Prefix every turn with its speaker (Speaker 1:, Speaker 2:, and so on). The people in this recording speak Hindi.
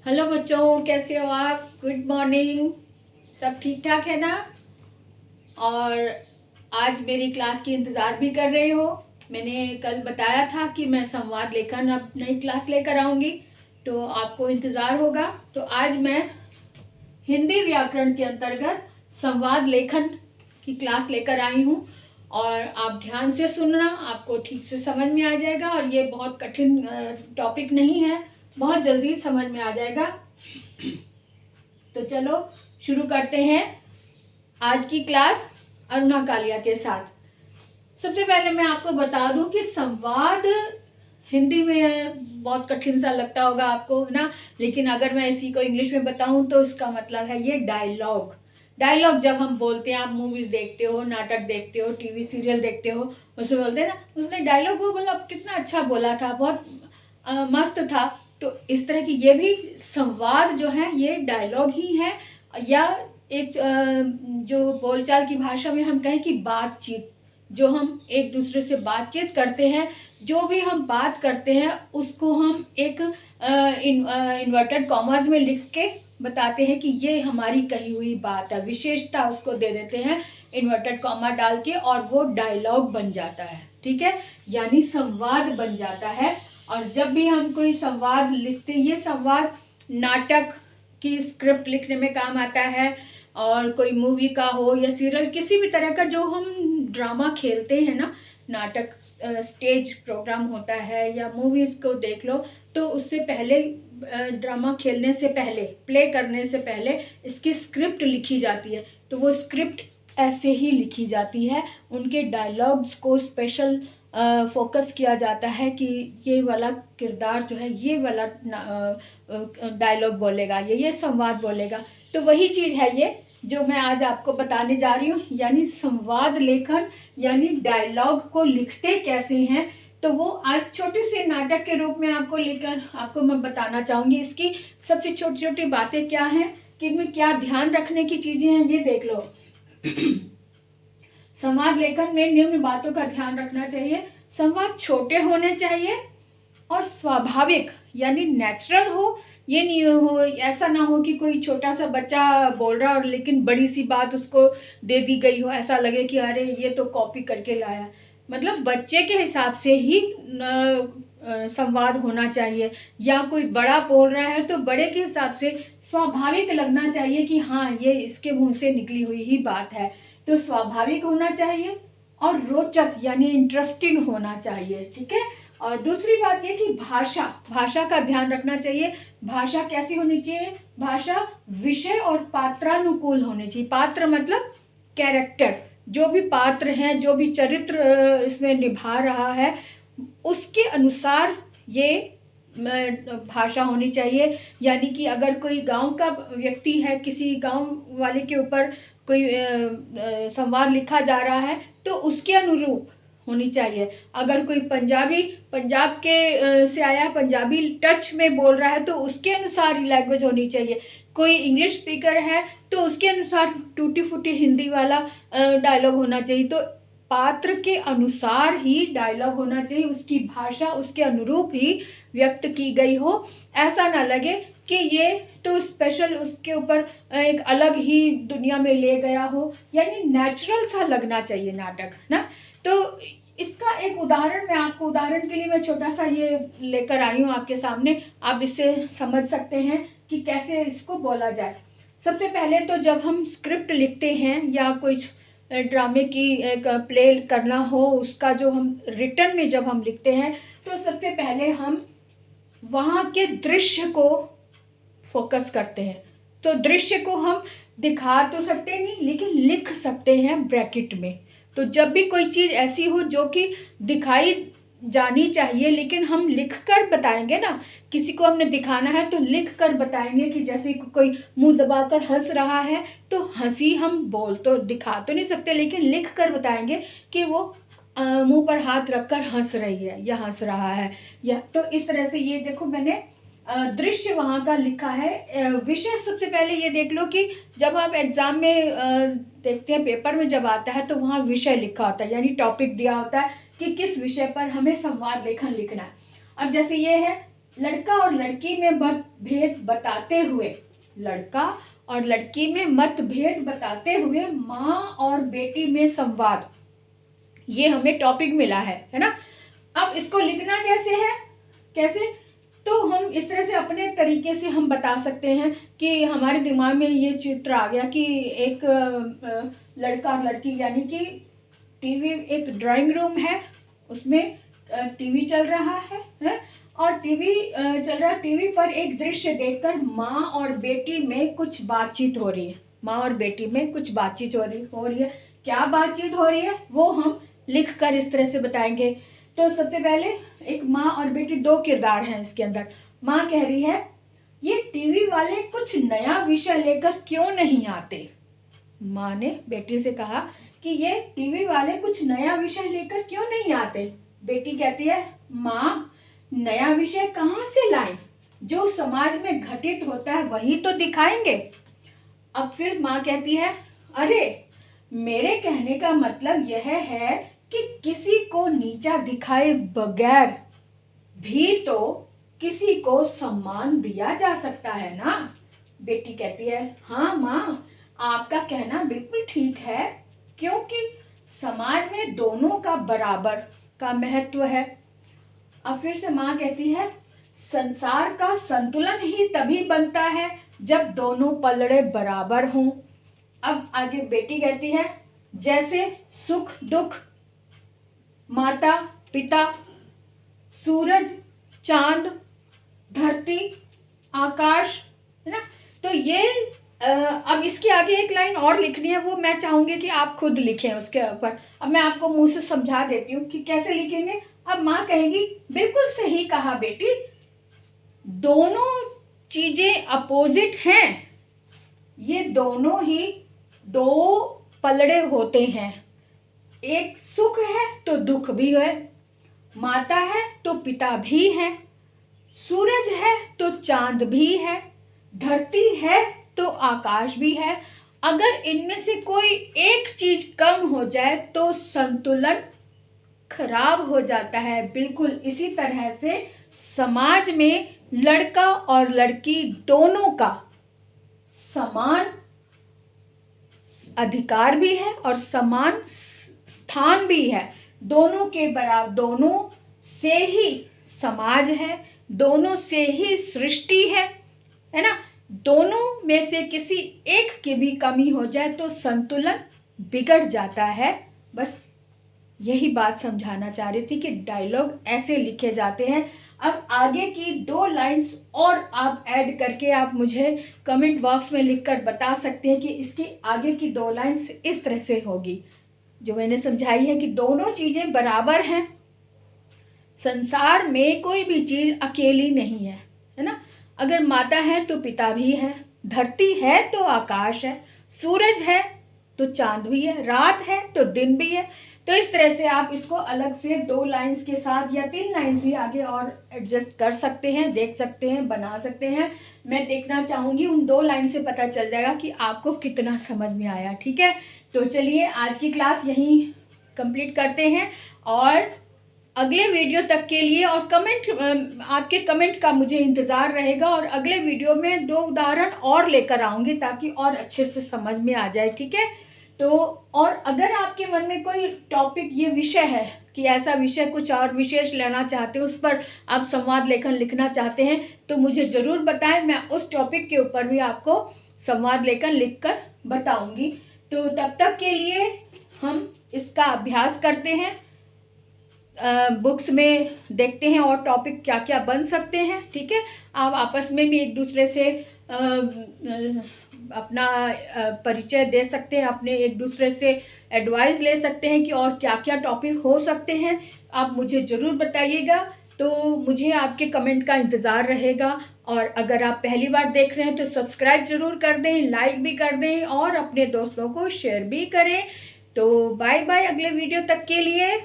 Speaker 1: हेलो बच्चों, कैसे हो आप? Good morning. सब ठीक ठाक है ना? और आज मेरी क्लास की इंतज़ार भी कर रहे हो। मैंने कल बताया था कि मैं संवाद लेखन अब नई क्लास लेकर आऊँगी, तो आपको इंतज़ार होगा। तो आज मैं हिंदी व्याकरण के अंतर्गत संवाद लेखन की क्लास लेकर आई हूँ। और आप ध्यान से सुनना, आपको ठीक से समझ में आ जाएगा। और ये बहुत कठिन टॉपिक नहीं है, बहुत जल्दी समझ में आ जाएगा। तो चलो शुरू करते हैं आज की क्लास अरुणा कालिया के साथ। सबसे पहले मैं आपको बता दूं कि संवाद हिंदी में बहुत कठिन सा लगता होगा आपको, है ना? लेकिन अगर मैं इसी को इंग्लिश में बताऊं तो इसका मतलब है ये डायलॉग। डायलॉग जब हम बोलते हैं, आप मूवीज देखते हो, नाटक देखते हो, टीवी सीरियल देखते हो, उसमें बोलते हैं ना, उसने डायलॉग वो बोला, कितना अच्छा बोला था, बहुत मस्त था। तो इस तरह की ये भी संवाद जो है ये डायलॉग ही है, या एक जो बोलचाल की भाषा में हम कहें कि बातचीत, जो हम एक दूसरे से बातचीत करते हैं, जो भी हम बात करते हैं उसको हम एक इन्वर्टेड कॉमास में लिख के बताते हैं कि ये हमारी कही हुई बात है, विशेषता उसको दे देते हैं इन्वर्टेड कॉमा डाल के, और वो डायलॉग बन जाता है। ठीक है, यानी संवाद बन जाता है। और जब भी हम कोई संवाद लिखते हैं, ये संवाद नाटक की स्क्रिप्ट लिखने में काम आता है, और कोई मूवी का हो या सीरियल, किसी भी तरह का जो हम ड्रामा खेलते हैं ना, नाटक स्टेज प्रोग्राम होता है, या मूवीज़ को देख लो, तो उससे पहले ड्रामा खेलने से पहले, प्ले करने से पहले इसकी स्क्रिप्ट लिखी जाती है। तो वो स्क्रिप्ट ऐसे ही लिखी जाती है, उनके डायलॉग्स को स्पेशल फोकस किया जाता है कि ये वाला किरदार जो है ये वाला डायलॉग बोलेगा, ये संवाद बोलेगा। तो वही चीज़ है ये जो मैं आज आपको बताने जा रही हूँ, यानी संवाद लेखन, यानी डायलॉग को लिखते कैसे हैं। तो वो आज छोटे से नाटक के रूप में आपको लेकर आपको मैं बताना चाहूँगी। इसकी सबसे छोटी छोटी बातें क्या हैं, कि इनमें क्या ध्यान रखने की चीज़ें हैं, ये देख लो। संवाद लेखन में निम्न बातों का ध्यान रखना चाहिए। संवाद छोटे होने चाहिए और स्वाभाविक यानी नेचुरल हो। ये नहीं हो, ऐसा ना हो कि कोई छोटा सा बच्चा बोल रहा और लेकिन बड़ी सी बात उसको दे दी गई हो, ऐसा लगे कि अरे ये तो कॉपी करके लाया। मतलब बच्चे के हिसाब से ही संवाद होना चाहिए, या कोई बड़ा बोल रहा है तो बड़े के हिसाब से स्वाभाविक लगना चाहिए कि हाँ ये इसके मुंह से निकली हुई ही बात है। तो स्वाभाविक होना चाहिए और रोचक यानी इंटरेस्टिंग होना चाहिए। ठीक है, और दूसरी बात ये कि भाषा का ध्यान रखना चाहिए। भाषा कैसी होनी चाहिए? भाषा विषय और पात्रानुकूल होनी चाहिए। पात्र मतलब कैरेक्टर, जो भी पात्र हैं, जो भी चरित्र इसमें निभा रहा है, उसके अनुसार ये भाषा होनी चाहिए। यानी कि अगर कोई गांव का व्यक्ति है, किसी गांव वाले के ऊपर कोई संवाद लिखा जा रहा है, तो उसके अनुरूप होनी चाहिए। अगर कोई पंजाब के से आया, पंजाबी टच में बोल रहा है, तो उसके अनुसार ही लैंग्वेज होनी चाहिए। कोई इंग्लिश स्पीकर है तो उसके अनुसार टूटी फूटी हिंदी वाला डायलॉग होना चाहिए। तो पात्र के अनुसार ही डायलॉग होना चाहिए, उसकी भाषा उसके अनुरूप ही व्यक्त की गई हो। ऐसा ना लगे कि ये तो स्पेशल उसके ऊपर एक अलग ही दुनिया में ले गया हो, यानी नेचुरल सा लगना चाहिए नाटक ना। तो इसका एक उदाहरण मैं आपको, उदाहरण के लिए मैं छोटा सा ये लेकर आई हूँ आपके सामने, आप इससे समझ सकते हैं कि कैसे इसको बोला जाए। सबसे पहले तो जब हम स्क्रिप्ट लिखते हैं या कोई ड्रामे की एक प्ले करना हो, उसका जो हम रिटर्न में जब हम लिखते हैं, तो सबसे पहले हम वहाँ के दृश्य को फोकस करते हैं। तो दृश्य को हम दिखा तो सकते नहीं, लेकिन लिख सकते हैं ब्रैकेट में। तो जब भी कोई चीज़ ऐसी हो जो कि दिखाई जानी चाहिए, लेकिन हम लिख कर बताएंगे ना, किसी को हमने दिखाना है तो लिख कर बताएंगे। कि जैसे कोई मुंह दबाकर हंस रहा है, तो हंसी हम बोल तो दिखा तो नहीं सकते, लेकिन लिख कर बताएंगे कि वो मुंह पर हाथ रखकर हंस रही है या हंस रहा है। या तो इस तरह से ये देखो, मैंने दृश्य वहाँ का लिखा है। विषय सबसे पहले ये देख लो कि जब आप एग्जाम में देखते हैं, पेपर में जब आता है, तो वहाँ विषय लिखा होता है, यानी टॉपिक दिया होता है कि किस विषय पर हमें संवाद लेखन लिखना है। अब जैसे ये है लड़का और लड़की में मतभेद बताते हुए, लड़का और लड़की में मतभेद बताते हुए माँ और बेटी में संवाद, ये हमें टॉपिक मिला है ना। अब इसको लिखना कैसे है, कैसे, तो हम इस तरह से अपने तरीके से हम बता सकते हैं कि हमारे दिमाग में ये चित्र आ गया कि एक लड़का और लड़की, यानी कि टीवी, एक ड्राइंग रूम है, उसमें टीवी चल रहा है और टीवी चल रहा है, टीवी पर एक दृश्य देखकर माँ और बेटी में कुछ बातचीत हो रही है, माँ और बेटी में कुछ बातचीत हो रही है। क्या बातचीत हो रही है वो हम लिख कर इस तरह से बताएंगे। तो सबसे पहले एक माँ और बेटी, दो किरदार हैं इसके अंदर। माँ कह रही है, ये टीवी वाले कुछ नया विषय लेकर क्यों नहीं आते। माँ ने बेटी से कहा कि ये टीवी वाले कुछ नया विषय लेकर क्यों नहीं आते। बेटी कहती है, माँ नया विषय कहाँ से लाएं, जो समाज में घटित होता है वही तो दिखाएंगे। अब फिर माँ कहती है, अरे मेरे कहने का मतलब यह है कि किसी को नीचा दिखाए बगैर भी तो किसी को सम्मान दिया जा सकता है ना। बेटी कहती है, हाँ माँ आपका कहना बिल्कुल ठीक है, क्योंकि समाज में दोनों का बराबर का महत्व है। अब फिर से माँ कहती है, संसार का संतुलन ही तभी बनता है जब दोनों पलड़े बराबर हों। अब आगे बेटी कहती है, जैसे सुख दुख, माता पिता, सूरज चांद, धरती आकाश, है ना। तो ये अब इसके आगे एक लाइन और लिखनी है, वो मैं चाहूंगी कि आप खुद लिखें उसके ऊपर। अब मैं आपको मुंह से समझा देती हूँ कि कैसे लिखेंगे। अब माँ कहेगी, बिल्कुल सही कहा बेटी, दोनों चीजें अपोजिट हैं, ये दोनों ही दो पलड़े होते हैं, एक सुख है तो दुख भी है, माता है तो पिता भी है, सूरज है तो चांद भी है, धरती है तो आकाश भी है। अगर इनमें से कोई एक चीज कम हो जाए तो संतुलन खराब हो जाता है। बिल्कुल इसी तरह से समाज में लड़का और लड़की दोनों का समान अधिकार भी है और समान स्थान भी है। दोनों के बराबर, दोनों से ही समाज है, दोनों से ही सृष्टि है ना। दोनों में से किसी एक की भी कमी हो जाए तो संतुलन बिगड़ जाता है। बस यही बात समझाना चाह रही थी कि डायलॉग ऐसे लिखे जाते हैं। अब आगे की 2 लाइंस और आप ऐड करके आप मुझे कमेंट बॉक्स में लिखकर बता सकते हैं कि इसकी आगे की 2 लाइंस इस तरह से होगी जो मैंने समझाई है कि दोनों चीज़ें बराबर हैं, संसार में कोई भी चीज़ अकेली नहीं है ना। अगर माता है तो पिता भी है, धरती है तो आकाश है, सूरज है तो चांद भी है, रात है तो दिन भी है। तो इस तरह से आप इसको अलग से 2 लाइंस के साथ या 3 लाइंस भी आगे और एडजस्ट कर सकते हैं, देख सकते हैं, बना सकते हैं। मैं देखना चाहूँगी उन 2 लाइन से पता चल जाएगा कि आपको कितना समझ में आया। ठीक है, तो चलिए आज की क्लास यहीं कंप्लीट करते हैं और अगले वीडियो तक के लिए और आपके कमेंट का मुझे इंतज़ार रहेगा और अगले वीडियो में 2 उदाहरण और लेकर आऊँगी ताकि और अच्छे से समझ में आ जाए। ठीक है, तो और अगर आपके मन में कोई टॉपिक, ये विषय है कि ऐसा विषय कुछ और विशेष लेना चाहते हैं, उस पर आप संवाद लेखन लिखना चाहते हैं तो मुझे ज़रूर बताएं, मैं उस टॉपिक के ऊपर भी आपको संवाद लेखन लिख कर बताऊँगी। तो तब तक के लिए हम इसका अभ्यास करते हैं, बुक्स में देखते हैं और टॉपिक क्या क्या बन सकते हैं। ठीक है, आप आपस में भी एक दूसरे से अपना परिचय दे सकते हैं, अपने एक दूसरे से एडवाइस ले सकते हैं कि और क्या क्या टॉपिक हो सकते हैं। आप मुझे ज़रूर बताइएगा, तो मुझे आपके कमेंट का इंतज़ार रहेगा। और अगर आप पहली बार देख रहे हैं तो सब्सक्राइब ज़रूर कर दें, लाइक भी कर दें और अपने दोस्तों को शेयर भी करें। तो बाय बाय, अगले वीडियो तक के लिए।